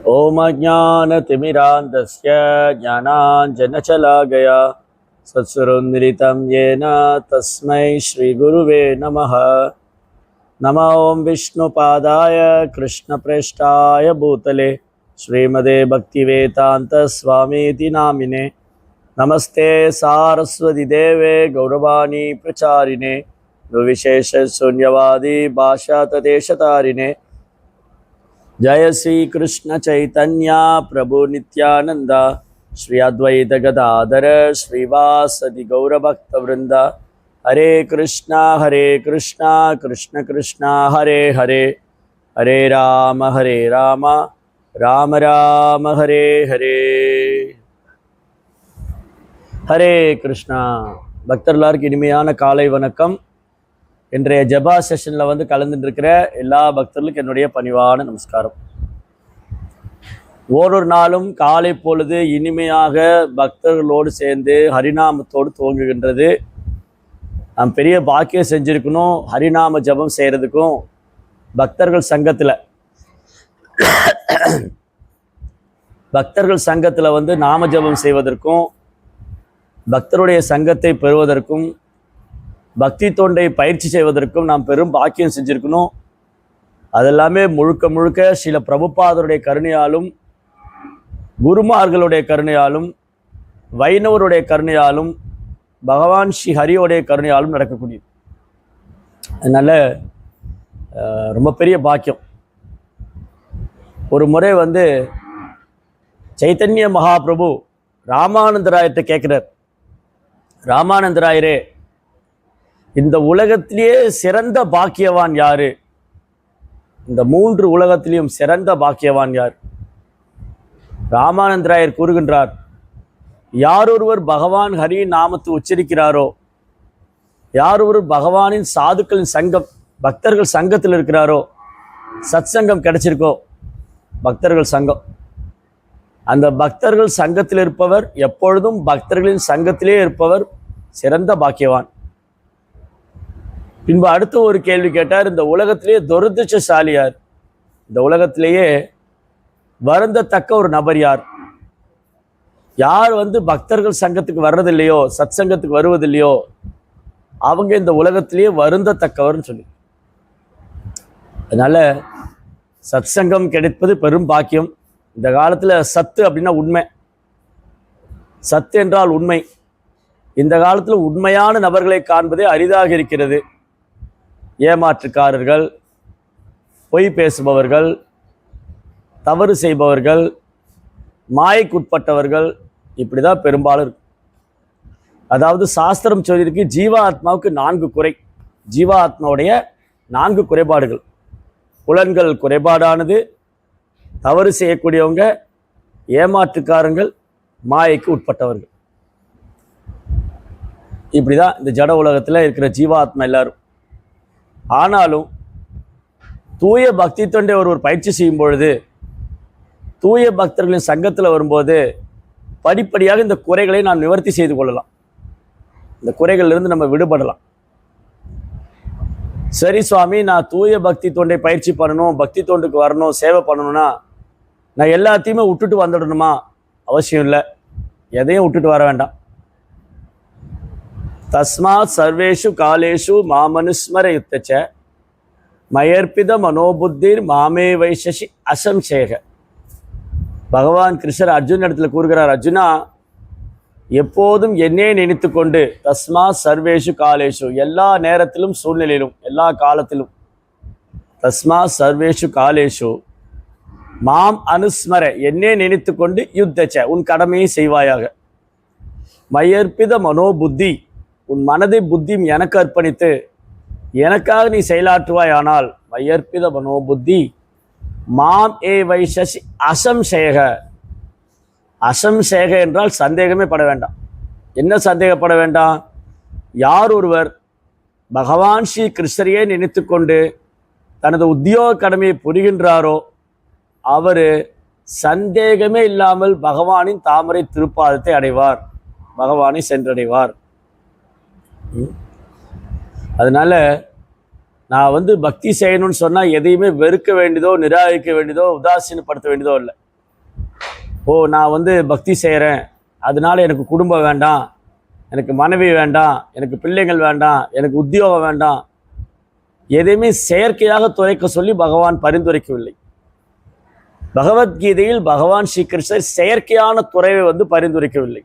ओम अज्ञानतिमिरान्धस्य ज्ञानाञ्जनशलाकया सत्सुरोन्मिलितं येन तस्मै श्रीगुरुवे नमः। नमो ओं विष्णुपादाय कृष्णप्रेष्ठाय भूतले श्रीमदे भक्तिवेदान्तस्वामीति नामिने। नमस्ते सारस्वती देवे गौरवाणी प्रचारिणे निर्विशेषशून्यवादी भाषातदेशतारिणे। जय श्री कृष्ण चैतन्य प्रभु नित्यानंद श्री अद्वैत गदाधर श्रीवासदि गौरभक्तवृंद। हरे कृष्णा कृष्ण कृष्णा हरे हरे, हरे राम राम राम हरे हरे। हरे कृष्णा பக்தர்களுக்கு இனிமையான காலை வணக்கம். இன்றைய ஜபா செஷனில் கலந்துருக்கிற எல்லா பக்தர்களுக்கும் என்னுடைய பணிவான நமஸ்காரம். ஒவ்வொரு நாளும் காலை பொழுது இனிமையாக பக்தர்களோடு சேர்ந்து ஹரிநாமத்தோடு துவங்குகின்றது. நாம் பெரிய பாக்கியம் செஞ்சுருக்கணும். ஹரிநாம ஜபம் செய்கிறதுக்கும் பக்தர்கள் சங்கத்தில் நாம ஜபம் செய்வதற்கும் பக்தருடைய சங்கத்தை பெறுவதற்கும் பக்தி தொண்டை பயிற்சி செய்வதற்கும் நாம் பெரும் பாக்கியம் செஞ்சுருக்கணும். அதெல்லாமே முழுக்க முழுக்க சில பிரபுபாதருடைய கருணையாலும் குருமார்களுடைய கருணையாலும் வைணவருடைய கருணையாலும் பகவான் ஸ்ரீ ஹரியோடைய கருணையாலும் நடக்கக்கூடியது. அதனால் ரொம்ப பெரிய பாக்கியம். ஒரு முறை சைத்தன்ய மகாபிரபு ராமானந்தராயர்கிட்ட கேட்குறார், ராமானந்தராயரே, இந்த உலகத்திலேயே சிறந்த பாக்கியவான் யாரு? இந்த 3 உலகத்திலேயும் சிறந்த பாக்கியவான் யார்? ராமானந்தராயர் கூறுகின்றார், யார் ஒருவர் பகவான் ஹரி நாமத்தை உச்சரிக்கிறாரோ, யார் ஒருவர் பகவானின் சாதுக்களின் சங்கம் பக்தர்கள் சங்கத்தில் இருக்கிறாரோ, சத் சங்கம் கிடைச்சிருக்கோ, பக்தர்கள் சங்கம், அந்த பக்தர்கள் சங்கத்தில் இருப்பவர் எப்பொழுதும் பக்தர்களின் சங்கத்திலே இருப்பவர் சிறந்த பாக்கியவான். பின்பு அடுத்த ஒரு கேள்வி கேட்டார், இந்த உலகத்திலேயே துரதிர்ஷ்டசாலி யார்? இந்த உலகத்திலேயே வருந்தத்தக்க ஒரு நபர் யார்? யார் பக்தர்கள் சங்கத்துக்கு வர்றதில்லையோ, சத் சங்கத்துக்கு வருவதில்லையோ, அவங்க இந்த உலகத்திலேயே வருந்தத்தக்கவர்னு சொல்லி. அதனால சத் சங்கம் கிடைப்பது பெரும் பாக்கியம். இந்த காலத்தில் சத்து அப்படின்னா உண்மை, சத்து என்றால் உண்மை. இந்த காலத்தில் உண்மையான நபர்களை காண்பதே அரிதாக இருக்கிறது. ஏமாற்றுக்காரர்கள், பொய் பேசுபவர்கள், தவறு செய்பவர்கள், மாயைக்குட்பட்டவர்கள், இப்படி தான் பெரும்பாலும் இருக்கும். அதாவது சாஸ்திரம் சொல்லியிருக்கு, ஜீவாத்மாவுக்கு 4 குறை. ஜீவாத்மாவுடைய 4 குறைபாடுகள். புலன்கள் குறைபாடானது, தவறு செய்யக்கூடியவங்க, ஏமாற்றுக்காரங்கள், மாயைக்கு உட்பட்டவர்கள். இப்படி தான் இந்த ஜட உலகத்தில் இருக்கிற ஜீவாத்மா எல்லாரும். ஆனாலும் தூய பக்தி தொண்டை ஒருவர் பயிற்சி செய்யும் பொழுது, தூய பக்தர்களின் சங்கத்தில் வரும்போது படிப்படியாக இந்த குறைகளை நாம் நிவர்த்தி செய்து கொள்ளலாம். இந்த குறைகளிலிருந்து நம்ம விடுபடலாம். சரி சுவாமி, நான் தூய பக்தி தொண்டை பயிற்சி பண்ணணும், பக்தி தொண்டுக்கு வரணும், சேவை பண்ணணும்னா நான் எல்லாத்தையுமே விட்டுட்டு வந்துடணுமா? அவசியம் இல்லை. எதையும் விட்டுட்டு வர வேண்டாம். தஸ்மாத் சர்வேஷு காலேஷு மாமனுஸ்மர யுத்தச்ச மயர்ப்பித மனோபுத்திர் மாமே வைசசி அசம்சேக. பகவான் கிருஷ்ணர் அர்ஜுன் இடத்துல கூறுகிறார், அர்ஜுனா, எப்போதும் என்னே நினைத்து கொண்டு, தஸ்மாத் சர்வேஷு காலேஷு, எல்லா நேரத்திலும் சூழ்நிலையிலும் எல்லா காலத்திலும், தஸ்மாத் சர்வேஷு காலேஷு மாம் அனுஸ்மர, என்னே நினைத்து கொண்டு, யுத்தச்ச, உன் கடமையை செய்வாயாக. மயர்ப்பித மனோபுத்தி, உன் மனதை புத்தியும் எனக்கு அர்ப்பணித்து எனக்காக நீ செயலாற்றுவாய். ஆனால் மயர்ப்பித மனோபுத்தி மாம் ஏ வைசசி அசம்சேக. அசம்சேக என்றால் சந்தேகமே பட வேண்டாம். என்ன சந்தேகப்பட வேண்டாம்? யார் ஒருவர் பகவான் ஸ்ரீ கிருஷ்ணரையே நினைத்து கொண்டு தனது உத்தியோக கடமையை புரிகின்றாரோ, அவர் சந்தேகமே இல்லாமல் பகவானின் தாமரை திருப்பாதத்தை அடைவார், பகவானை சென்றடைவார். அதனால நான் பக்தி செய்யணும்னு சொன்னால் எதையுமே வெறுக்க வேண்டியதோ, நிராகரிக்க வேண்டியதோ, உதாசீனப்படுத்த வேண்டியதோ இல்லை. நான் வந்து பக்தி செய்கிறேன், அதனால எனக்கு குடும்பம் வேண்டாம், எனக்கு மனைவி வேண்டாம், எனக்கு பிள்ளைகள் வேண்டாம், எனக்கு உத்தியோகம் வேண்டாம், எதையுமே செயற்கையாக துறைக்க சொல்லி பகவான் பரிந்துரைக்கவில்லை. பகவத்கீதையில் பகவான் ஸ்ரீகிருஷ்ணர் செயற்கையான துறைவை வந்து பரிந்துரைக்கவில்லை.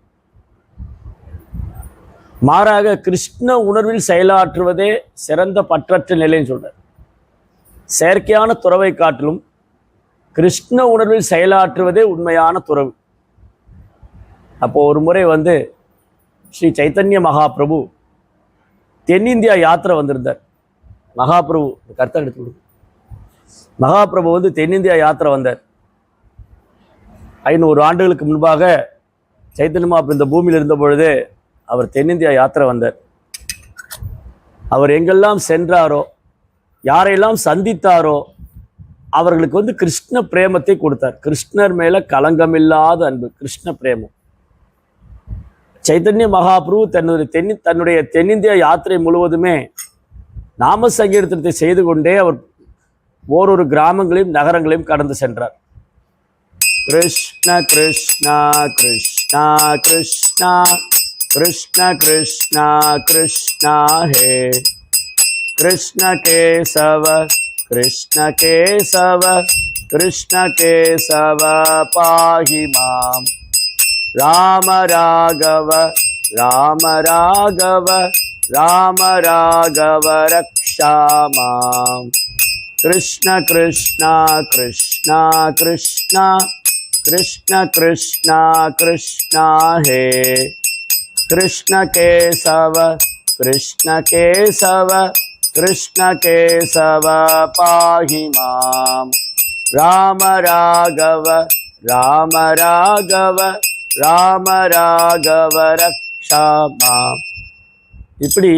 மாறாக கிருஷ்ண உணர்வில் செயலாற்றுவதே சிறந்த பற்றற்ற நிலைன்னு சொல்றார். செயற்கையான துறவை காட்டிலும் கிருஷ்ண உணர்வில் செயலாற்றுவதே உண்மையான துறவு. அப்போ ஒரு முறை வந்து ஸ்ரீ சைத்தன்ய மகாபிரபு தென்னிந்தியா யாத்திரை வந்திருந்தார். மகாபிரபு கர்த்தா எடுத்து கொடுக்கும். மகாபிரபு வந்து தென்னிந்தியா யாத்திரை வந்தார். 500 ஆண்டுகளுக்கு முன்பாக சைத்தன்ய மகாபிரபு இந்த பூமியில் இருந்த பொழுது அவர் தென்னிந்தியா யாத்திரை வந்தார். அவர் எங்கெல்லாம் சென்றாரோ, யாரையெல்லாம் சந்தித்தாரோ, அவர்களுக்கு வந்து கிருஷ்ண பிரேமத்தை கொடுத்தார். கிருஷ்ணர் மேல களங்கமில்லாத அன்பு, கிருஷ்ண பிரேமம். சைத்தன்ய மகாபிரபு தன்னுடைய தென்னிந்தியா யாத்திரை முழுவதுமே நாம சங்கீர்த்தனத்தை செய்து கொண்டே அவர் ஓரொரு கிராமங்களையும் நகரங்களையும் கடந்து சென்றார். கிருஷ்ண கிருஷ்ணா கிருஷ்ணா கிருஷ்ணா கிருஷ்ண கிருஷ்ணா கிருஷ்ணா ஹே கிருஷ்ண கேசவ கிருஷ்ண கேசவ கிருஷ்ண கேசவ பாஹி மாம் ராம ராகவ ராம ராகவ ராம ராகவ ரக்ஷா மாம் கிருஷ்ண கிருஷ்ணா கிருஷ்ணா கிருஷ்ணா கிருஷ்ண கிருஷ்ணா கிருஷ்ணா ஹே கிருஷ்ண கேசவ கிருஷ்ண கேசவ கிருஷ்ண கேசவ பாஹி மாம் ராம ராகவ ராம ராகவ ராம ராகவ ரக்ஷா மாம். இப்படி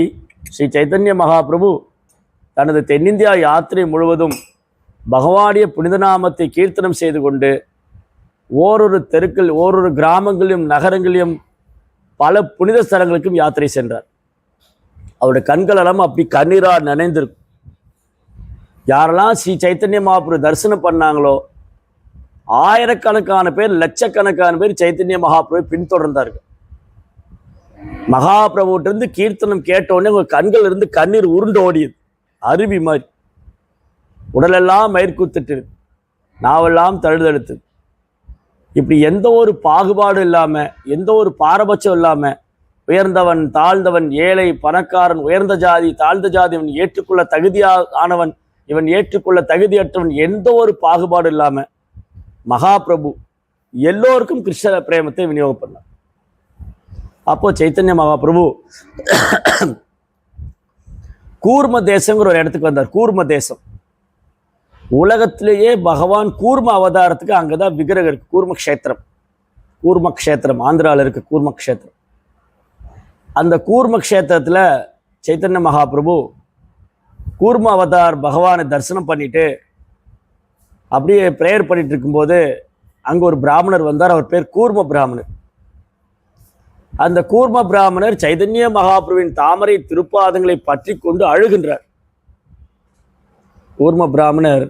ஸ்ரீ சைத்தன்ய மகாபிரபு தனது தென்னிந்தியா யாத்திரை முழுவதும் பகவானுடைய புனித நாமத்தை கீர்த்தனம் செய்து கொண்டு ஓரொரு தெருக்கள், ஓரொரு கிராமங்களிலும் நகரங்களிலும் பல புனித ஸ்தலங்களுக்கும் யாத்திரை சென்றார். அவருடைய கண்களெல்லாம் அப்படி கண்ணீரால் நனைந்திருக்கும். யாரெல்லாம் ஸ்ரீ சைத்தன்ய மகாபிரபு தரிசனம் பண்ணாங்களோ, ஆயிரக்கணக்கான பேர், லட்சக்கணக்கான பேர் சைத்தன்ய மகாபிரபு பின்தொடர்ந்தார்கள். மகாபிரபுட்டிருந்து கீர்த்தனம் கேட்டோடனே உங்கள் கண்கள் இருந்து கண்ணீர் உருண்டு ஓடியது, அருவி மாதிரி. உடலெல்லாம் மயிர்கூத்துட்டு, நாவெல்லாம் தழுதழுத்து. இப்படி எந்த ஒரு பாகுபாடும் இல்லாமல், எந்த ஒரு பாரபட்சம் இல்லாமல், உயர்ந்தவன் தாழ்ந்தவன், ஏழை பணக்காரன், உயர்ந்த ஜாதி தாழ்ந்த ஜாதி, இவன் ஏற்றுக்கொள்ள தகுதியானவன், இவன் ஏற்றுக்கொள்ள தகுதியற்றவன், எந்த ஒரு பாகுபாடும் இல்லாமல் மகாபிரபு எல்லோருக்கும் கிருஷ்ண பிரேமத்தை விநியோகம் பண்ணார். அப்போ சைத்தன்ய மகாபிரபு கூர்ம தேசங்கிற ஒரு இடத்துக்கு வந்தார். கூர்ம தேசம் உலகத்திலேயே பகவான் கூர்ம அவதாரத்துக்கு அங்கதான் விக்கிரகம் இருக்கு. கூர்மக்ஷேத்திரம், கூர்மக்ஷேத்திரம் ஆந்திராவில் இருக்கு. கூர்மக்ஷேத்திரம். அந்த கூர்மக்ஷேத்திரத்தில் சைத்தன்ய மகாபிரபு கூர்ம அவதார் பகவானை தரிசனம் பண்ணிட்டு அப்படியே ப்ரேயர் பண்ணிட்டு இருக்கும்போது அங்கே ஒரு பிராமணர் வந்தார். அவர் பேர் கூர்ம பிராமணர். அந்த கூர்ம பிராமணர் சைதன்ய மகாபிரபுவின் தாமரை திருப்பாதங்களை பற்றி கொண்டு அழுகின்றார். கூர்ம பிராமணர்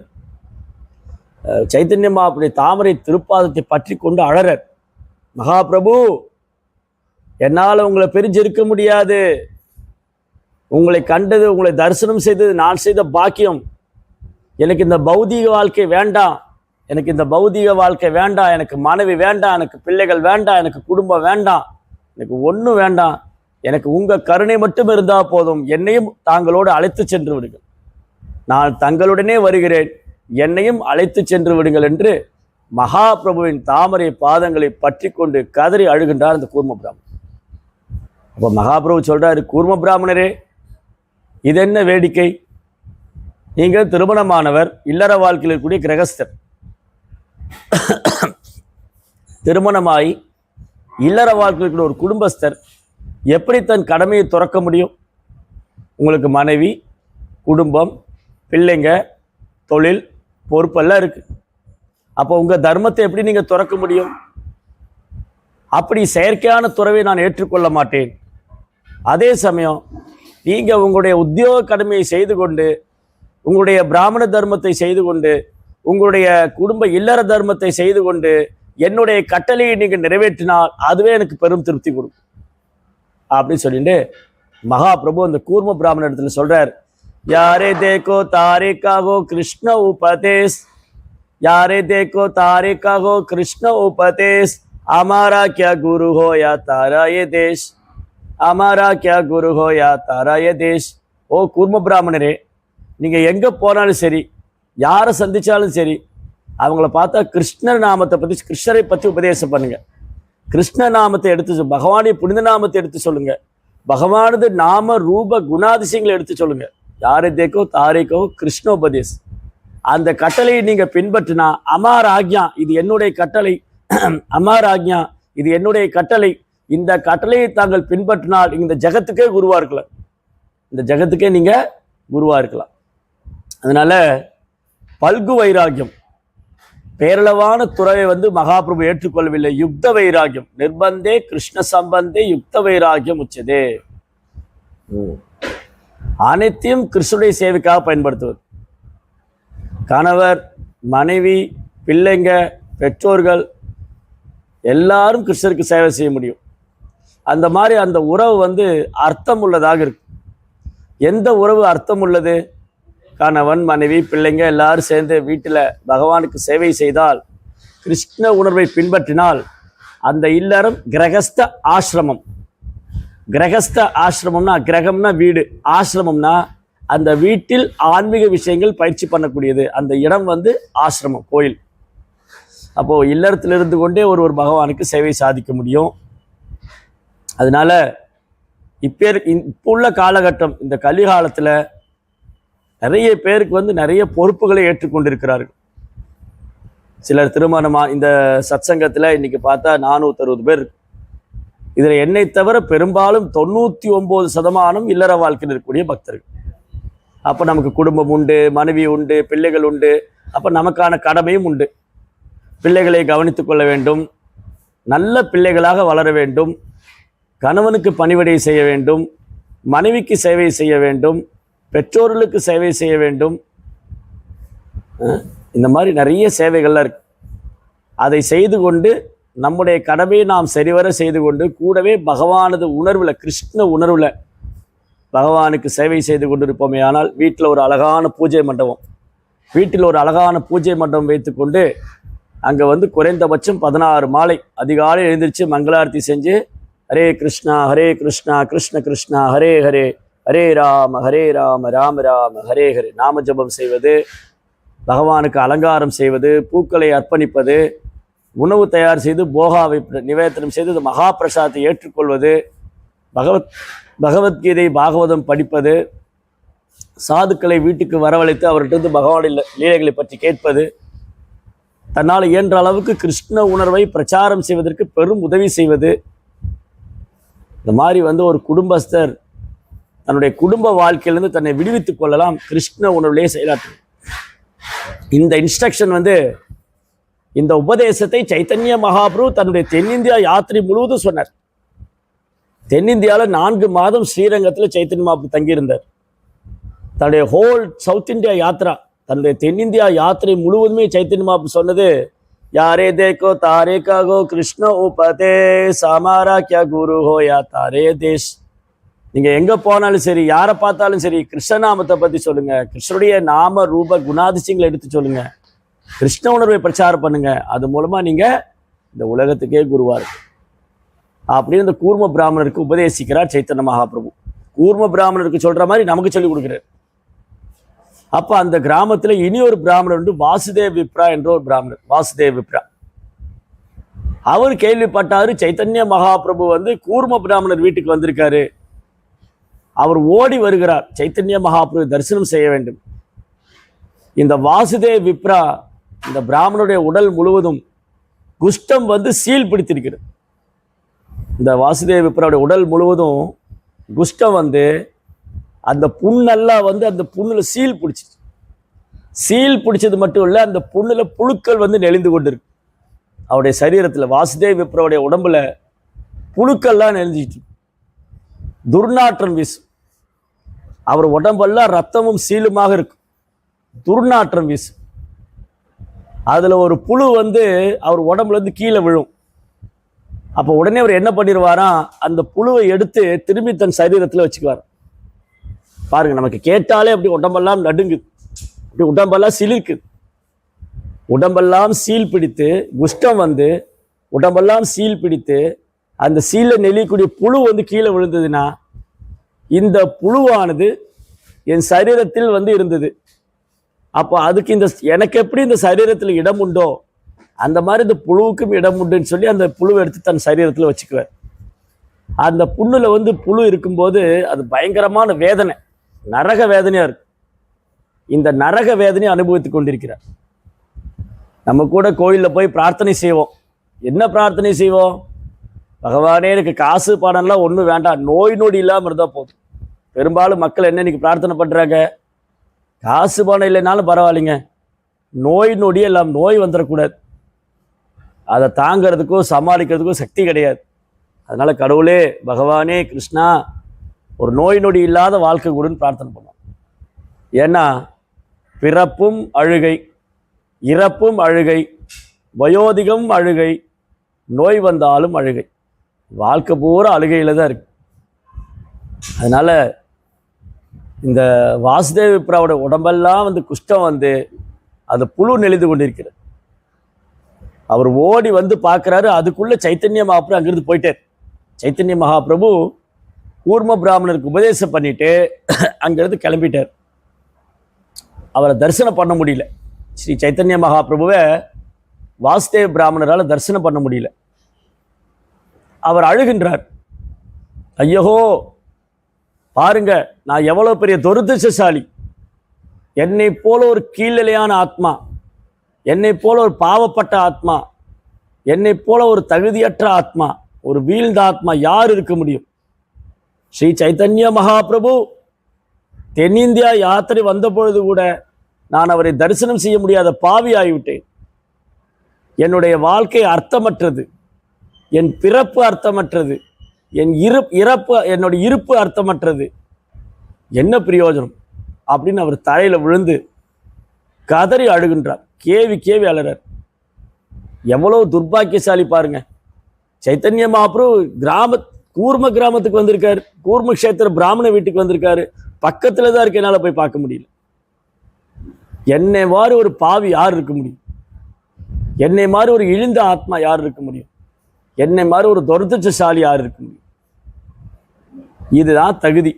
சைத்தன்ய மகாபிரபுடைய தாமரை திருப்பாதத்தை பற்றி கொண்டு அழறார். மகாபிரபு, என்னால் உங்களை பிரிஞ்சிருக்க முடியாது. உங்களை கண்டது, உங்களை தரிசனம் செய்தது நான் செய்த பாக்கியம். எனக்கு இந்த பௌதீக வாழ்க்கை வேண்டாம், எனக்கு இந்த பௌதீக வாழ்க்கை வேண்டாம், எனக்கு மனைவி வேண்டாம், எனக்கு பிள்ளைகள் வேண்டாம், எனக்கு குடும்பம் வேண்டாம், எனக்கு ஒன்றும் வேண்டாம். எனக்கு உங்கள் கருணை மட்டும் இருந்தால் போதும். என்னையும் தாங்களோடு அழைத்து சென்று விடுங்கள். நான் தங்களுடனே வருகிறேன், என்னையும் அழைத்து சென்று விடுங்கள் என்று மகாபிரபுவின் தாமரை பாதங்களை பற்றி கொண்டு கதறி அழுகின்றார் அந்த கூர்ம பிராமணர். அப்போ மகாபிரபு சொல்றாரு, கூர்ம பிராமணரே, இது என்ன வேடிக்கை? நீங்கள் திருமணமானவர், இல்லற வாழ்க்கையில் இருக்கக்கூடிய கிரகஸ்தர். திருமணமாகி இல்லற வாழ்க்கையில் ஒரு குடும்பஸ்தர் எப்படி தன் கடமையை துறக்க முடியும்? உங்களுக்கு மனைவி, குடும்பம், பிள்ளைங்க, தொழில், பொறுப்பெல்லாம் இருக்கு. அப்போ உங்கள் தர்மத்தை எப்படி நீங்கள் துறக்க முடியும்? அப்படி செயற்கையான துறவை நான் ஏற்றுக்கொள்ள மாட்டேன். அதே சமயம் நீங்கள் உங்களுடைய உத்தியோக கடமையை செய்து கொண்டு, உங்களுடைய பிராமண தர்மத்தை செய்து கொண்டு, உங்களுடைய குடும்ப இல்லற தர்மத்தை செய்து கொண்டு, என்னுடைய கட்டளையை நீங்கள் நிறைவேற்றினால் அதுவே எனக்கு பெரும் திருப்தி கொடுக்கும் அப்படின்னு சொல்லிட்டு மகாபிரபு அந்த கூர்ம பிராமண இடத்துல சொல்றார், யாரே தேக்கோ தாரே காகோ கிருஷ்ண உபதேஸ், யாரே தேக்கோ தாரே காகோ கிருஷ்ண உபதேஸ், அமாரா கியா குரு ஹோ யா தாரா ஏ தேஷ், அமாரா கியா குரு ஹோ யா தாரா ஏ தேஷ். ஓ கூர்ம பிராமணரே, நீங்க எங்க போனாலும் சரி, யாரை சந்திச்சாலும் சரி, அவங்கள பார்த்தா கிருஷ்ணர் நாமத்தை பற்றி, கிருஷ்ணரை பற்றி உபதேசம் பண்ணுங்க. கிருஷ்ண நாமத்தை எடுத்து பகவானுடைய புனித நாமத்தை எடுத்து சொல்லுங்க. பகவானது நாம ரூப குணாதிசயங்களை எடுத்து சொல்லுங்க. யாரை தேக்கோ தாரேக்கோ கிருஷ்ணோபதேஸ். அந்த கட்டளையை நீங்க பின்பற்றினா அமார் ஆக்யா, இது என்னுடைய கட்டளை, அமார் ஆக்யா இது என்னுடைய கட்டளை, இந்த கட்டளையை தாங்கள் பின்பற்றினால் இந்த ஜகத்துக்கே குருவா இருக்கலாம், இந்த ஜகத்துக்கே நீங்க குருவா இருக்கலாம். அதனால பல்கு வைராக்கியம், பேரளவான துறவை மகாபிரபு ஏற்றுக்கொள்ளவில்லை. யுக்த வைராக்கியம், நிர்பந்தே கிருஷ்ண சம்பந்தே யுக்த வைராக்கியம் உச்சதே. அனைத்தையும் கிருஷ்ணனுடைய சேவைக்காக பயன்படுத்துவது. கணவர், மனைவி, பிள்ளைங்க, பெற்றோர்கள் எல்லாரும் கிருஷ்ணருக்கு சேவை செய்ய முடியும். அந்த மாதிரி அந்த உறவு அர்த்தம் உள்ளதாக இருக்கு. எந்த உறவு அர்த்தம் உள்ளது? கணவன், மனைவி, பிள்ளைங்க எல்லாரும் சேர்ந்து வீட்டில் பகவானுக்கு சேவை செய்தால், கிருஷ்ண உணர்வை பின்பற்றினால் அந்த இல்லறம் கிரகஸ்த ஆசிரமம். கிரகஸ்த ஆசிரமம்னா, கிரகம்னா வீடு, ஆசிரமம்னா அந்த வீட்டில் ஆன்மீக விஷயங்கள் பயிற்சி பண்ணக்கூடியது. அந்த இடம் ஆசிரமம், கோயில். அப்போது இல்லறத்தில் இருந்து கொண்டே ஒரு பகவானுக்கு சேவை சாதிக்க முடியும். அதனால இப்போ உள்ள காலகட்டம், இந்த கலிகாலத்தில் நிறைய பேருக்கு நிறைய பொறுப்புகளை ஏற்றுக்கொண்டிருக்கிறார்கள். சிலர் திருமணமாக இந்த சத்சங்கத்தில் இன்னைக்கு பார்த்தா 460 பேர். இதில் என்னை தவிர பெரும்பாலும் 99% இல்லற வாழ்க்கையில் இருக்கக்கூடிய பக்தர்கள். அப்போ நமக்கு குடும்பம் உண்டு, மனைவி உண்டு, பிள்ளைகள் உண்டு. அப்போ நமக்கான கடமையும் உண்டு. பிள்ளைகளை கவனித்து கொள்ள வேண்டும், நல்ல பிள்ளைகளாக வளர வேண்டும், கணவனுக்கு பணிவிடை செய்ய வேண்டும், மனைவிக்கு சேவை செய்ய வேண்டும், பெற்றோர்களுக்கு சேவை செய்ய வேண்டும். இந்த மாதிரி நிறைய சேவைகள்லாம் இருக்கு. அதை செய்து கொண்டு நம்முடைய கடமையை நாம் சரிவர செய்து கொண்டு கூடவே பகவானது உணர்வில், கிருஷ்ண உணர்வில் பகவானுக்கு சேவை செய்து கொண்டிருப்போமே. ஆனால் வீட்டில் ஒரு அழகான பூஜை மண்டபம், வீட்டில் ஒரு அழகான பூஜை மண்டபம் வைத்துக்கொண்டு அங்கே குறைந்தபட்சம் 16 மாலை அதிகாலை எழுந்திரிச்சு மங்களாரத்தி செஞ்சு ஹரே கிருஷ்ணா கிருஷ்ண கிருஷ்ணா ஹரே ஹரே, ஹரே ராம ராம ராம ஹரே ஹரே நாம ஜபம் செய்வது, பகவானுக்கு அலங்காரம் செய்வது, பூக்களை அர்ப்பணிப்பது, உணவு தயார் செய்து போகாவை நிவேதனம் செய்து மகா பிரசாதத்தை ஏற்றுக்கொள்வது, பகவத்கீதை பாகவதம் படிப்பது, சாதுக்களை வீட்டுக்கு வரவழைத்து அவர்கிட்ட பகவானுடைய லீலைகளை பற்றி கேட்பது, தன்னால் இயன்ற அளவுக்கு கிருஷ்ண உணர்வை பிரச்சாரம் செய்வதற்கு பெரும் உதவி செய்வது. இந்த மாதிரி ஒரு குடும்பஸ்தர் தன்னுடைய குடும்ப வாழ்க்கையிலிருந்து தன்னை விடுவித்துக் கொள்ளலாம் கிருஷ்ண உணர்விலேயே செயலாற்றும். இந்த இன்ஸ்ட்ரக்ஷன் இந்த உபதேசத்தை சைத்தன்ய மகாபிரபு தன்னுடைய தென்னிந்தியா யாத்திரை முழுவதும் சொன்னார். தென்னிந்தியாவில் 4 மாதம் ஸ்ரீரங்கத்தில் சைத்தன்ய மகாபிரபு தங்கியிருந்தார். தன்னுடைய ஹோல் சவுத் இந்தியா யாத்திரா, தன்னுடைய தென்னிந்தியா யாத்திரை முழுவதுமே சைத்தன்ய மகாபிரபு சொன்னது, யாரே தேக்கோ தாரே காகோ கிருஷ்ண உபதேஸ், அமாரா கியா குரு ஹோ யா தாரே தேஷ். நீங்கள் எங்கே போனாலும் சரி, யாரை பார்த்தாலும் சரி, கிருஷ்ணநாமத்தை பற்றி சொல்லுங்கள், கிருஷ்ணனுடைய நாம ரூப குணாதிசயங்களை எடுத்து சொல்லுங்கள், கிருஷ்ண உணர்வை பிரச்சாரம் பண்ணுங்க. அது மூலமாக நீங்கள் இந்த உலகத்துக்கே குருவாக இருக்கு அப்படின்னு இந்த கூர்ம பிராமணருக்கு உபதேசிக்கிறார் சைத்தன்ய மகாபிரபு. கூர்ம பிராமணருக்கு சொல்கிற மாதிரி நமக்கு சொல்லிக் கொடுக்குறார். அப்போ அந்த கிராமத்தில் இனி ஒரு பிராமணர் வாசுதேவ் விப்ரா என்ற ஒரு பிராமணர், வாசுதேவ் விப்ரா. அவர் கேள்விப்பட்டாரு சைத்தன்ய மகாபிரபு கூர்ம பிராமணர் வீட்டுக்கு வந்திருக்காரு. அவர் ஓடி வருகிறார், சைத்தன்ய மகாபிரபு தரிசனம் செய்ய வேண்டும். இந்த வாசுதேவ் விப்ரா, இந்த பிராமணனுடைய உடல் முழுவதும் குஷ்டம் சீல் பிடித்திருக்கிறது. இந்த வாசுதேவ் விப்ராவுடைய உடல் முழுவதும் குஷ்டம் அந்த புண்ணெல்லாம் அந்த புண்ணில் சீல் பிடிச்சிச்சு. சீல் பிடிச்சது மட்டும் இல்லை, அந்த புண்ணில் புழுக்கள் நெளிந்து கொண்டிருக்கு. அவருடைய சரீரத்தில், வாசுதேவ் விப்ராவுடைய உடம்புல புழுக்கள்லாம் நெளிஞ்சிட்டு துர்நாற்றம் வீசும். அவர் உடம்பெல்லாம் ரத்தமும் சீலுமாக இருக்கும், துர்நாற்றம் வீசும். அதில் ஒரு புழு வந்து அவர் உடம்புலேருந்து கீழே விழும். அப்போ உடனே அவர் என்ன பண்ணிடுவாராம், அந்த புழுவை எடுத்து திரும்பி தன் சரீரத்தில் வச்சுக்குவார். பாருங்க, நமக்கு கேட்டாலே அப்படி உடம்பெல்லாம் நடுங்குது, அப்படி உடம்பெல்லாம் சிலிர்க்குது. உடம்பெல்லாம் சீல் பிடித்து, குஷ்டம் வந்து உடம்பெல்லாம் சீல் பிடித்து, அந்த சீலில் நெளியக்கூடிய புழு வந்து கீழே விழுந்ததுன்னா, இந்த புழுவானது என் சரீரத்தில் வந்து இருந்தது. அப்போ அதுக்கு எனக்கு எப்படி இந்த சரீரத்தில் இடம் உண்டோ அந்த மாதிரி இந்த புழுவுக்கும் இடம் உண்டுன்னு சொல்லி அந்த புழுவை எடுத்து தன் சரீரத்தில் வச்சுக்குவார். அந்த புண்ணுல வந்து புழு இருக்கும்போது அது பயங்கரமான வேதனை, நரக வேதனையா இருக்கு. இந்த நரக வேதனையை அனுபவித்துக் கொண்டிருக்கிறார். நம்ம கூட கோயிலில் போய் பிரார்த்தனை செய்வோம். என்ன பிரார்த்தனை செய்வோம்? பகவானே, எனக்கு காசு பணம்லாம் ஒன்றும் வேண்டாம், நோய் நொடி இல்லாமல் இருந்தால் போதும். பெரும்பாலும் மக்கள் என்ன இன்னைக்கு பிரார்த்தனை பண்ணுறாங்க? காசு பணம் இல்லைனாலும் பரவாயில்லைங்க, நோய் நொடி எல்லாம், நோய் வந்துடக்கூடாது, அதை தாங்கிறதுக்கும் சமாளிக்கிறதுக்கும் சக்தி கிடையாது. அதனால கடவுளே, பகவானே, கிருஷ்ணா, ஒரு நோய் நொடி இல்லாத வாழ்க்கை கூடன்னு பிரார்த்தனை பண்ணுவோம். ஏன்னா பிறப்பும் அழுகை, இறப்பும் அழுகை, வயோதிகம் அழுகை, நோய் வந்தாலும் அழுகை, வாழ்க்கை பூரா அழுகையில் தான் இருக்கு. அதனால இந்த வாசுதேவ விப்ராவோட உடம்பெல்லாம் வந்து குஷ்டம் வந்து அது புழு நெளிந்து கொண்டிருக்கிறது. அவர் ஓடி வந்து பார்க்குறாரு, அதுக்குள்ள சைத்தன்ய மகாபிரபு அங்கிருந்து போயிட்டார். சைத்தன்ய மகாபிரபு கூர்ம பிராமணருக்கு உபதேசம் பண்ணிட்டு அங்கிருந்து கிளம்பிட்டார். அவரை தரிசனம் பண்ண முடியல. ஸ்ரீ சைத்தன்ய மகாபிரபுவை வாசுதேவ பிராமணரால் தரிசனம் பண்ண முடியல. அவர் அழுகின்றார். ஐயோ, பாருங்க, நான் எவ்வளோ பெரிய துரதிர்ஷ்டசாலி, என்னை போல ஒரு கீழ்நிலையான ஆத்மா, என்னை போல ஒரு பாவப்பட்ட ஆத்மா, என்னை போல ஒரு தகுதியற்ற ஆத்மா, ஒரு வீழ்ந்த ஆத்மா யார் இருக்க முடியும்? ஸ்ரீ சைத்தன்ய மகாபிரபு தென்னிந்தியா யாத்திரை வந்த பொழுது கூட நான் அவரை தரிசனம் செய்ய முடியாத பாவி ஆகிவிட்டேன். என்னுடைய வாழ்க்கை அர்த்தமற்றது, என் பிறப்பு அர்த்தமற்றது, என்னுடைய இருப்பு அர்த்தமற்றது, என்ன பிரயோஜனம் அப்படின்னு அவர் தரையில் விழுந்து கதறி அழுகின்றார். KV KV அழறார். எவ்வளோ துர்பாக்கியசாலி பாருங்க. சைத்தன்ய மகாபிரபு கூர்ம கிராமத்துக்கு வந்திருக்காரு, கூர்ம கஷேத்திர பிராமண வீட்டுக்கு வந்திருக்காரு. பக்கத்தில் தான் இருக்கு, என்னால் போய் பார்க்க முடியல. என்னை மாதிரி ஒரு பாவி யார் இருக்க முடியும்? என்னை மாதிரி ஒரு இழிந்த ஆத்மா யார் இருக்க முடியும்? என்னை மாதிரி ஒரு துரதிர்ஷ்டசாலி யார் இருக்க முடியும்? இதுதான் தகுதி.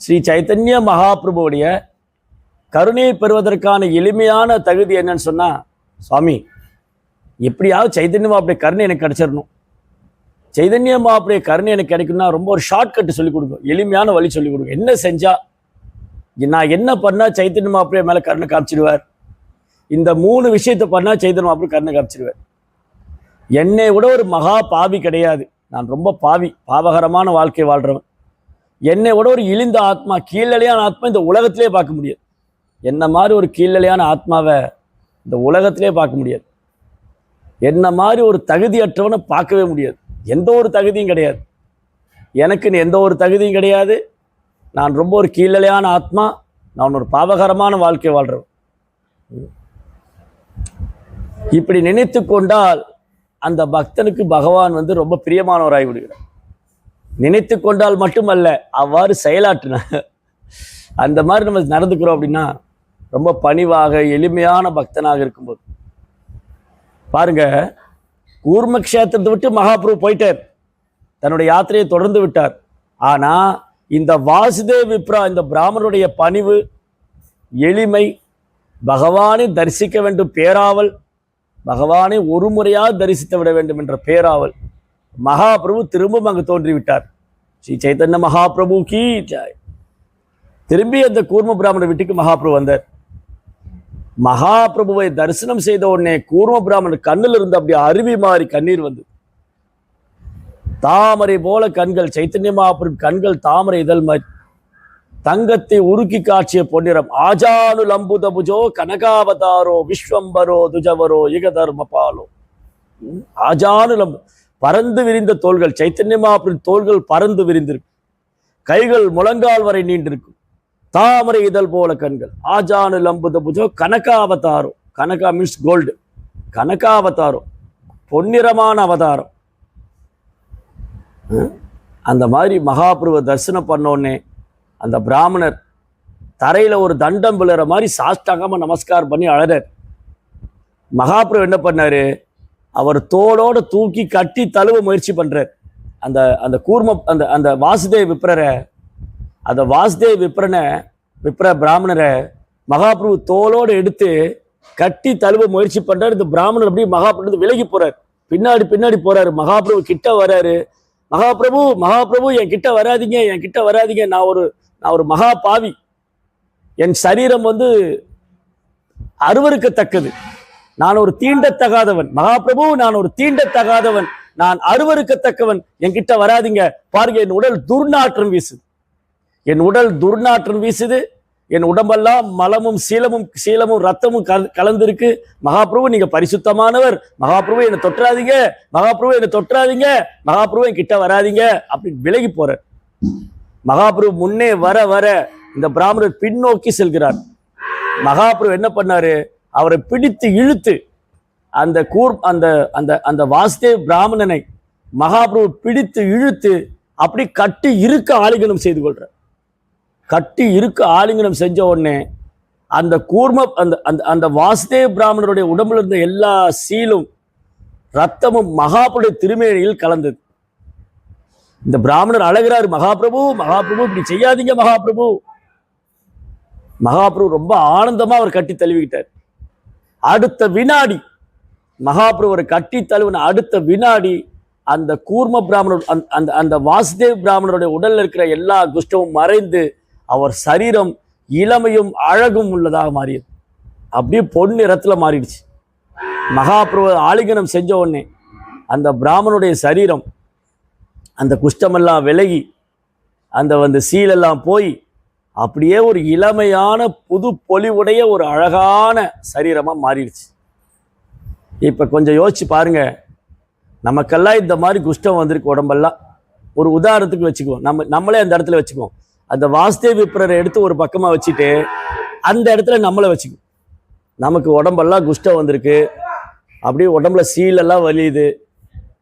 ஸ்ரீ சைத்தன்ய மகாபிரபுவுடைய கருணையை பெறுவதற்கான எளிமையான தகுதி என்னன்னு சொன்னா, சுவாமி, எப்படியாவது சைத்தன்ய மகாபிரபுடைய கருணை எனக்கு கிடைச்சிடணும். சைதன்ய மகாபிரபுடைய கருணை எனக்கு கிடைக்கும்னா ரொம்ப ஒரு ஷார்ட்கட் சொல்லிக் கொடுங்க, எளிமையான வழி சொல்லிக் கொடுங்க. என்ன செஞ்சா, நான் என்ன பண்ணா சைத்தன்ய மகாபிரபு மேல கருணை காமிச்சிடுவார்? இந்த 3 விஷயத்தை பண்ணா சைத்தன்ய மகாபிரபு கருணை காமிச்சிடுவார். என்னை விட ஒரு மகா பாவி கிடையாது. நான் ரொம்ப பாவி, பாவகரமான வாழ்க்கை வாழ்றவன். என்னை விட ஒரு இழிந்த ஆத்மா, கீழ்நிலையான ஆத்மா இந்த உலகத்திலே பார்க்க முடியாது. என்ன மாதிரி ஒரு கீழ்நிலையான ஆத்மாவை இந்த உலகத்திலே பார்க்க முடியாது. என்ன மாதிரி ஒரு தகுதியற்றவனை பார்க்கவே முடியாது. எந்த ஒரு தகுதியும் கிடையாது. எனக்குன்னு எந்த ஒரு தகுதியும் கிடையாது. நான் ரொம்ப ஒரு கீழ்நிலையான ஆத்மா, நான் ஒரு பாவகரமான வாழ்க்கை வாழ்றவன். இப்படி நினைத்து கொண்டால் அந்த பக்தனுக்கு பகவான் வந்து ரொம்ப பிரியமானவராகி விடுகிறார். நினைத்து கொண்டால் மட்டுமல்ல, அவ்வாறு செயலாற்றினார். அந்த மாதிரி நம்ம நடந்துக்கிறோம் அப்படின்னா ரொம்ப பணிவாக எளிமையான பக்தனாக இருக்கும்போது பாருங்க, கூர்ம கஷேத்திரத்தை விட்டு மகாபிரபு போயிட்டார், தன்னுடைய யாத்திரையை தொடர்ந்து விட்டார். ஆனா இந்த வாசுதேவ விப்ரா, இந்த பிராமணருடைய பணிவு, எளிமை, பகவானை தரிசிக்க வேண்டும் பேராவல், பகவானை ஒரு முறையாக தரிசித்து விட வேண்டும் என்ற பேராவல், மகாபிரபு திரும்பவும் அங்கு தோன்றிவிட்டார். ஸ்ரீ சைத்தன்ய மகாபிரபு கீ ஜெய். திரும்பி அந்த கூர்ம பிராமணர் வீட்டுக்கு மகாபிரபு வந்தார். மகாபிரபுவை தரிசனம் செய்த உடனே கூர்ம பிராமணர் கண்ணில் இருந்து அப்படி அருவி மாறி கண்ணீர் வந்து, தாமரை போல கண்கள், சைத்தன்ய மகாபிரபு கண்கள் தாமரை இதழ் மாதிரி, தங்கத்தை உருக்கி காட்சிய பொன்னிறம், ஆஜானு லம்புதபுஜோ கனகாவதாரோ விஸ்வம்பரோ துஜவரோ யுகதர்ம பாலோ. ஆஜானு லம்பு, பறந்து விரிந்த தோள்கள், சைத்தன்ய மகாபிரபு தோள்கள் பறந்து விரிந்திருக்கும், கைகள் முழங்கால் வரை நீண்டிருக்கும், தாமரை இதழ் போல கண்கள், ஆஜானு லம்புதபுஜோ கனகாவதாரோ, கனகா மீன்ஸ் கோல்டு, கனகா அவதாரம், பொன்னிறமான அவதாரம். அந்த மாதிரி மகாபிரபு தரிசனம் பண்ணோடனே அந்த பிராமணர் தரையில் ஒரு தண்டம் விழுற மாதிரி சாஷ்டாங்கமாக நமஸ்காரம் பண்ணி அழறார். மகாபிரபு என்ன பண்ணார், அவர் தோளோடு தூக்கி கட்டி தழுவ முயற்சி பண்ணுறார். அந்த அந்த கூர்ம அந்த அந்த வாசுதேவ் விப்ரரை, அந்த வாசுதேவ் விப்ர பிராமணரை மகாபிரபு தோளோடு எடுத்து கட்டி தழுவ முயற்சி பண்ணுறார். இந்த பிராமணர் அப்படியே மகாபிரபு விலகி போகிறார், பின்னாடி போகிறாரு. மகாபிரபு கிட்ட வர்றாரு. மகாபிரபு என் கிட்ட வராதிங்க, நான் ஒரு மகா பாவி, என் சரீரம் அருவருக்கத்தக்கது, நான் ஒரு தீண்டத்தகாதவன். மகாபிரபு, நான் ஒரு தீண்டத்தகாதவன், நான் அருவருக்கத்தக்கவன், என்கிட்ட வராதிங்க. பாருங்க, என் உடல் துர்நாற்றம் வீசுது, என் உடம்பெல்லாம் மலமும் சீலமும் ரத்தமும் கலந்திருக்கு. மகாபிரபு, நீங்க பரிசுத்தமானவர், மகாபிரபு என்னை தொற்றாதீங்க, மகாபிரபு என் கிட்ட வராதிங்க அப்படி விலகி போற. மகாபிரபு முன்னே வர இந்த பிராமணர் பின்னோக்கி செல்கிறார். மகாபிரபு என்ன பண்ணாரு, அவரை பிடித்து இழுத்து அந்த வாசுதேவ் பிராமணனை மகாபிரபு பிடித்து இழுத்து அப்படி கட்டி இருக்க ஆலிங்கனம் செய்து கொள்றார். கட்டி இருக்க ஆலிங்கனம் செஞ்ச உடனே அந்த அந்த வாசுதேவ் பிராமணருடைய உடம்புல இருந்த எல்லா சீலும் ரத்தமும் மகாபிரபுடைய திருமேனியில் கலந்தது. இந்த பிராமணர் அழகிறாரு, மகாபிரபு இப்படி செய்யாதீங்க மகாபிரபு ரொம்ப ஆனந்தமா அவர் கட்டி தழுவிக்கிட்டார். அடுத்த வினாடி மகாபிரபுவை கட்டி தழுவின அடுத்த வினாடி அந்த கூர்ம பிராமணர் அந்த வாசுதேவ் பிராமணருடைய உடல்ல இருக்கிற எல்லா குஷ்டமும் மறைந்து அவர் சரீரம் இளமையும் அழகும் உள்ளதாக மாறியது. அப்படியே பொன்னிறத்துல மாறிடுச்சு. மகாபிரபு ஆலிங்கனம் செஞ்ச உடனே அந்த பிராமணனுடைய சரீரம் அந்த குஷ்டமெல்லாம் விலகி அந்த சீலெல்லாம் போய் அப்படியே ஒரு இளமையான புது பொலிவுடைய ஒரு அழகான சரீரமா மாறிடுச்சு. இப்ப கொஞ்சம் யோசிச்சு பாருங்க, நமக்கெல்லாம் இந்த மாதிரி குஷ்டம் வந்திருக்கு உடம்பெல்லாம். ஒரு உதாரணத்துக்கு வச்சுக்குவோம், நம்மளே அந்த இடத்துல வச்சுக்குவோம். அந்த வாசுதேவ் விப்ரரை எடுத்து ஒரு பக்கமா வச்சுட்டு அந்த இடத்துல நம்மளை வச்சுக்குவோம். நமக்கு உடம்பெல்லாம் குஷ்டம் வந்திருக்கு, அப்படியே உடம்புல சீலெல்லாம் வலியுது,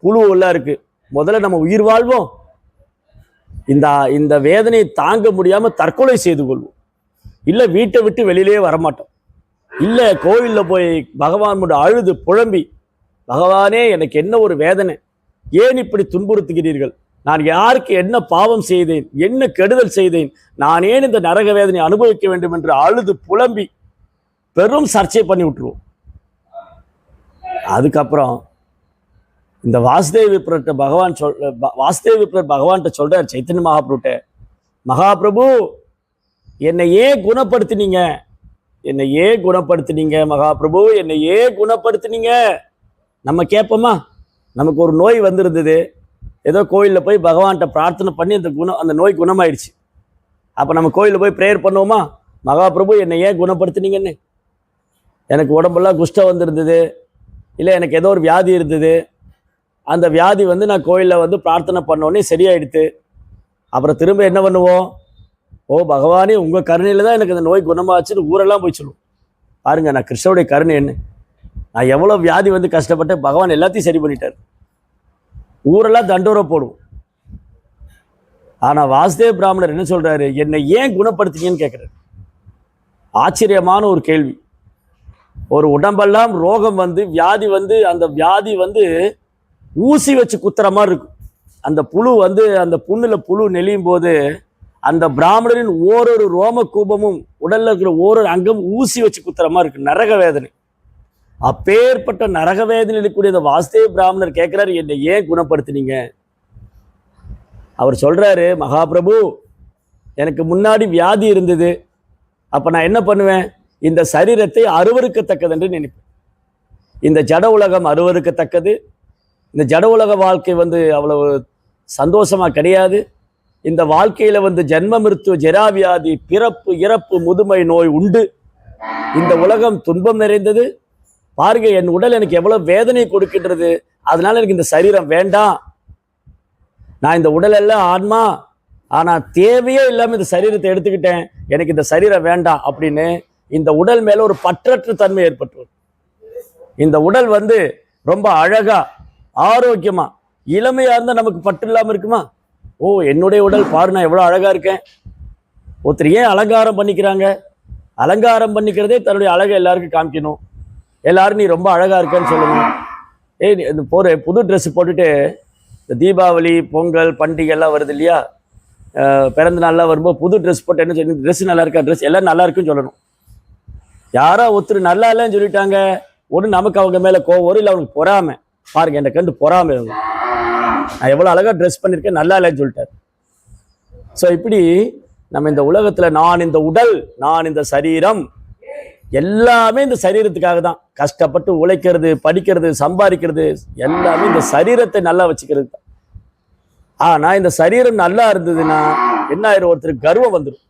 புழுவெல்லாம் இருக்கு. முதல்ல நம்ம உயிர் வாழ்வோம், இந்த வேதனையை தாங்க முடியாம தற்கொலை செய்து கொள்வோம், இல்ல வீட்டை விட்டு வெளியிலேயே வரமாட்டோம், இல்ல கோவில்ல போய் பகவான் முன்னாடி அழுது புலம்பி, பகவானே எனக்கு என்ன ஒரு வேதனை, ஏன் இப்படி துன்புறுத்துகிறீர்கள், நான் யாருக்கு என்ன பாவம் செய்தேன், என்ன கெடுதல் செய்தேன், நான் ஏன் இந்த நரக வேதனை அனுபவிக்க வேண்டும் என்று அழுது புலம்பி பெரும் சர்ச்சை பண்ணி விட்டுருவோம். அதுக்கப்புறம் இந்த வாசுதேவ் விப்ரர்ட்ட பகவான்கிட்ட சொல்றார் சைத்தன்ய மகாபிரபு, என்னை ஏன் குணப்படுத்தினீங்க மகாபிரபு, என்னை ஏன் குணப்படுத்தினீங்க. நம்ம கேட்போமா, நமக்கு ஒரு நோய் வந்திருந்தது, ஏதோ கோயிலில் போய் பகவான்கிட்ட பிரார்த்தனை பண்ணி அந்த நோய் குணமாயிடுச்சு. அப்போ நம்ம கோயிலில் போய் ப்ரேயர் பண்ணுவோமா, மகாபிரபு என்னை ஏன் குணப்படுத்தினீங்கன்னு. எனக்கு உடம்பெல்லாம் குஷ்டம் வந்திருந்தது, இல்லை எனக்கு ஏதோ ஒரு வியாதி இருந்தது, அந்த வியாதி நான் கோயிலில் பிரார்த்தனை பண்ணோன்னே சரியாயிடுத்து. அப்புறம் திரும்ப என்ன பண்ணுவோம், ஓ பகவானே உங்கள் கருணையில் தான் எனக்கு அந்த நோய் குணமாச்சுன்னு ஊரெல்லாம் போய் சொல்லுவோம். பாருங்க, நான் கிருஷ்ணனுடைய கருணை என்ன, நான் எவ்வளோ வியாதி கஷ்டப்பட்டேன், பகவான் எல்லாத்தையும் சரி பண்ணிட்டார், ஊரெல்லாம் தண்டோரை போடுவோம். ஆனால் வாசுதேவ் பிராமணர் என்ன சொல்றாரு, என்னை ஏன் குணப்படுத்திங்கன்னு கேட்குறாரு. ஆச்சரியமான ஒரு கேள்வி. ஒரு உடம்பெல்லாம் ரோகம் வியாதி அந்த வியாதி ஊசி வச்சு குத்துற மாதிரி இருக்கும். அந்த புழு அந்த புண்ணுல புழு நெளியும் போது அந்த பிராமணரின் ஓரொரு ரோம கூபமும் உடல்ல இருக்கிற ஓரொரு அங்கம் ஊசி வச்சு குத்துற மாதிரி இருக்கு, நரக வேதனை. அப்பேற்பட்ட நரக வேதனை இருக்கக்கூடிய அந்த வாசுதேவ் பிராமணர் கேட்கிறாரு, என்னை ஏன் குணப்படுத்தினீங்க. அவர் சொல்றாரு, மகாபிரபு எனக்கு முன்னாடி வியாதி இருந்தது, அப்ப நான் என்ன பண்ணுவேன், இந்த சரீரத்தை அருவருக்கத்தக்கது என்று நினைப்பேன். இந்த ஜட உலகம் அருவருக்கத்தக்கது, இந்த ஜட உலக வாழ்க்கை அவ்வளவு சந்தோஷமா கிடையாது. இந்த வாழ்க்கையில ஜென்ம மிருத்து ஜெராவியாதி பிறப்பு இறப்பு முதுமை நோய் உண்டு. இந்த உலகம் துன்பம் நிறைந்தது. பாருங்க, என் உடல் எனக்கு எவ்வளவு வேதனை கொடுக்கின்றது, அதனால எனக்கு இந்த சரீரம் வேண்டாம். நான் இந்த உடல் எல்லாம் ஆன்மா, ஆனா தேவையே இல்லாம இந்த சரீரத்தை எடுத்துக்கிட்டேன், எனக்கு இந்த சரீரம் வேண்டாம் அப்படின்னு இந்த உடல் மேல ஒரு பற்றற்ற தன்மை ஏற்பட்டு இந்த உடல் வந்து ரொம்ப அழகா ஆரோக்கியமா இளமையா இருந்தால் நமக்கு பற்று இல்லாமல் இருக்குமா? ஓ, என்னுடைய உடல் பாரு, நான் எவ்வளோ அழகா இருக்கேன். ஒருத்தர் ஏன் அலங்காரம் பண்ணிக்கிறாங்க? அலங்காரம் பண்ணிக்கிறதே தன்னுடைய அழகை எல்லாருக்கும் காமிக்கணும். எல்லாரும் நீ ரொம்ப அழகா இருக்கேன்னு சொல்லணும். இந்த புது ட்ரெஸ் போட்டுட்டு இந்த தீபாவளி, பொங்கல், பண்டிகை எல்லாம் வருது இல்லையா, பிறந்த நாள்லாம் வரும்போது புது ட்ரெஸ் போட்டு என்ன சொல்லணும்? ட்ரெஸ் நல்லா இருக்கா, ட்ரெஸ் எல்லாம் நல்லா இருக்குன்னு சொல்லணும். யாரோ ஒருத்தர் நல்லா இல்லைன்னு சொல்லிட்டாங்க, ஒன்று நமக்கு அவங்க மேலே கோவம் வரும், இல்லை அவனுக்கு பொறாமை. பாருங்க, என்னை கண்டு பொறாமை, நான் எவ்வளோ அழகாக ட்ரெஸ் பண்ணியிருக்கேன், நல்லா இல்லைன்னு சொல்லிட்டார். ஸோ இப்படி நம்ம இந்த உலகத்தில் நான் இந்த உடல், நான் இந்த சரீரம், எல்லாமே இந்த சரீரத்துக்காக தான். கஷ்டப்பட்டு உழைக்கிறது, படிக்கிறது, சம்பாதிக்கிறது எல்லாமே இந்த சரீரத்தை நல்லா வச்சுக்கிறது தான். ஆனால் இந்த சரீரம் நல்லா இருந்ததுன்னா என்ன ஆயிரும்? ஒருத்தருக்கு கர்வம் வந்துடும்.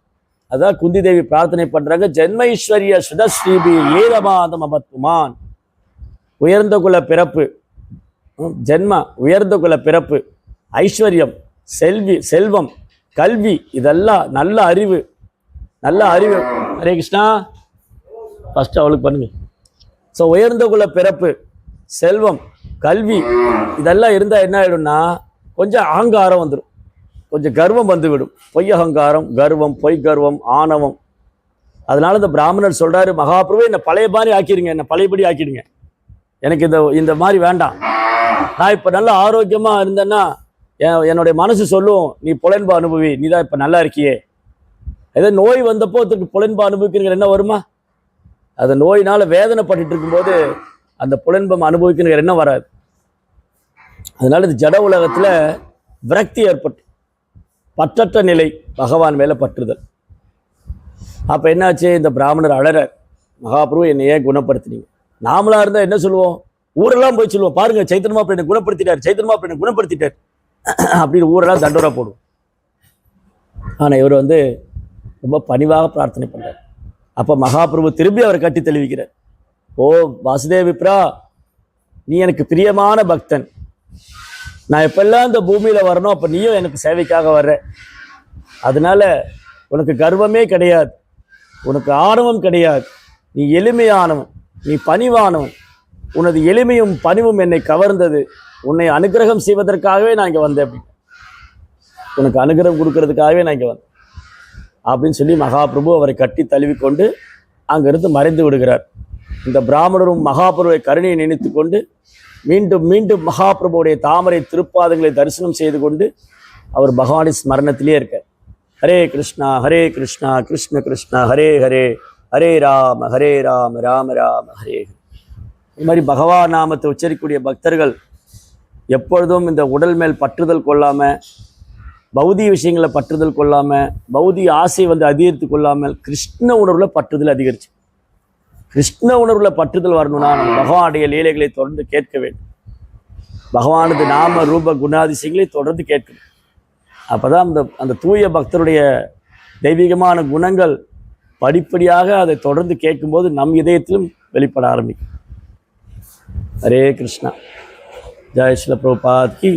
அதான் குந்தி தேவி பிரார்த்தனை பண்றாங்க, ஜென்மைஸ்வரிய சுதஸ்ரீபி ஏதமாதம் அபத்துமான். உயர்ந்த குல பிறப்பு, ஜென்ம உயர்ந்த குல பிறப்பு, ஐஸ்வர்யம், செல்வம், கல்வி, இதெல்லாம் நல்ல அறிவு. ஹரே கிருஷ்ணா. ஃபர்ஸ்ட் அவளுக்கு பண்ணுங்க. ஸோ உயர்ந்த குல பிறப்பு, செல்வம், கல்வி இதெல்லாம் இருந்தால் என்ன ஆயிடும்னா கொஞ்சம் அகங்காரம் வந்துடும், கொஞ்சம் கர்வம் வந்துவிடும். பொய் அகங்காரம், கர்வம், பொய் கர்வம், ஆணவம். அதனால இந்த பிராமணர் சொல்றாரு, மகாபிரபு என்னை பழைய மாதிரி ஆக்கிடுங்க, என்னை பழையபடி ஆக்கிடுங்க, எனக்கு இந்த மாதிரி வேண்டாம். நான் இப்போ நல்லா ஆரோக்கியமா இருந்தேன்னா என்னுடைய மனசு சொல்லும், நீ புலன்பு அனுபவி, நீ தான் இப்போ நல்லா இருக்கியே. ஏதோ நோய் வந்தப்போ ஒருத்தருக்கு புலன்பு அனுபவிக்கிற என்ன வருமா? அந்த நோயினால வேதனைப்பட்டு இருக்கும்போது அந்த புலன்பம் அனுபவிக்கிற என்ன வராது. அதனால இந்த ஜட உலகத்துல விரக்தி ஏற்பட்டு பற்றற்ற நிலை, பகவான் மேல பற்றுதல். அப்ப என்னாச்சு? இந்த பிராமணர் அழற, மகாபிரபு என்னை ஏன் குணப்படுத்தினீங்க? நாமளா இருந்தா என்ன சொல்லுவோம்? ஊரெல்லாம் போய் சொல்லுவோம், பாருங்க சைத்தன்ய மாப்பிள்ளை என்னை குணப்படுத்திட்டார், சைத்தன்ய மாப்பிள்ளை என்னை குணப்படுத்திட்டார் அப்படின்னு ஊரெல்லாம் தண்டோரா போடுவோம். ஆனா இவர் ரொம்ப பணிவாக பிரார்த்தனை பண்றார். அப்ப மகாபிரபு திரும்பி அவரை கட்டி தெளிவிக்கிறார். ஓ வாசுதேவ விப்ரா, நீ எனக்கு பிரியமான பக்தன், நான் எப்பெல்லாம் இந்த பூமியில வரணும் அப்ப நீயும் எனக்கு சேவைக்காக வர்ற. அதனால உனக்கு கர்வமே கிடையாது, உனக்கு ஆணவம் கிடையாது, நீ எளிமையானவன், நீ பணிவானவன். உனது எளிமையும் பணிவும் என்னை கவர்ந்தது, உன்னை அனுகிரகம் செய்வதற்காகவே நான் இங்கே வந்தேன், அப்படி உனக்கு அனுகிரகம் கொடுக்கறதுக்காகவே நான் இங்கே வந்தேன் அப்படின்னு சொல்லி மகாபிரபு அவரை கட்டி தழுவிக்கொண்டு அங்கிருந்து மறைந்து விடுகிறார். இந்த பிராமணரும் மகாபிரபுவை கருணையை நினைத்து கொண்டு மீண்டும் மீண்டும் மகாபிரபுடைய தாமரை திருப்பாதங்களை தரிசனம் செய்து கொண்டு அவர் பகவானின் ஸ்மரணத்திலே இருக்கார். ஹரே கிருஷ்ணா ஹரே கிருஷ்ணா கிருஷ்ண கிருஷ்ணா ஹரே ஹரே, ஹரே ராம ராம ராம ஹரே. இது மாதிரி பகவான் நாமத்தை உச்சரிக்கக்கூடிய பக்தர்கள் எப்பொழுதும் இந்த உடல் மேல் பற்றுதல் கொள்ளாமல், பௌதிக விஷயங்களை பற்றுதல் கொள்ளாமல், பௌதிக ஆசை அதிகரித்து கொள்ளாமல் கிருஷ்ண உணர்வில் பற்றுதல் அதிகரிச்சு. கிருஷ்ண உணர்வில் பற்றுதல் வரணும்னா நம்ம பகவானுடைய லீலைகளை தொடர்ந்து கேட்க வேண்டும், பகவானது நாம ரூப குணாதிசயங்களை தொடர்ந்து கேட்கணும். அப்போதான் அந்த தூய பக்தருடைய தெய்வீகமான குணங்கள் படிப்படியாக அதை தொடர்ந்து கேட்கும்போது நம் இதயத்திலும் வெளிப்பட ஆரம்பிக்கும். ஹரே கிருஷ்ணா. ஜெய் ஸ்ரீல பிரபுபாத் கி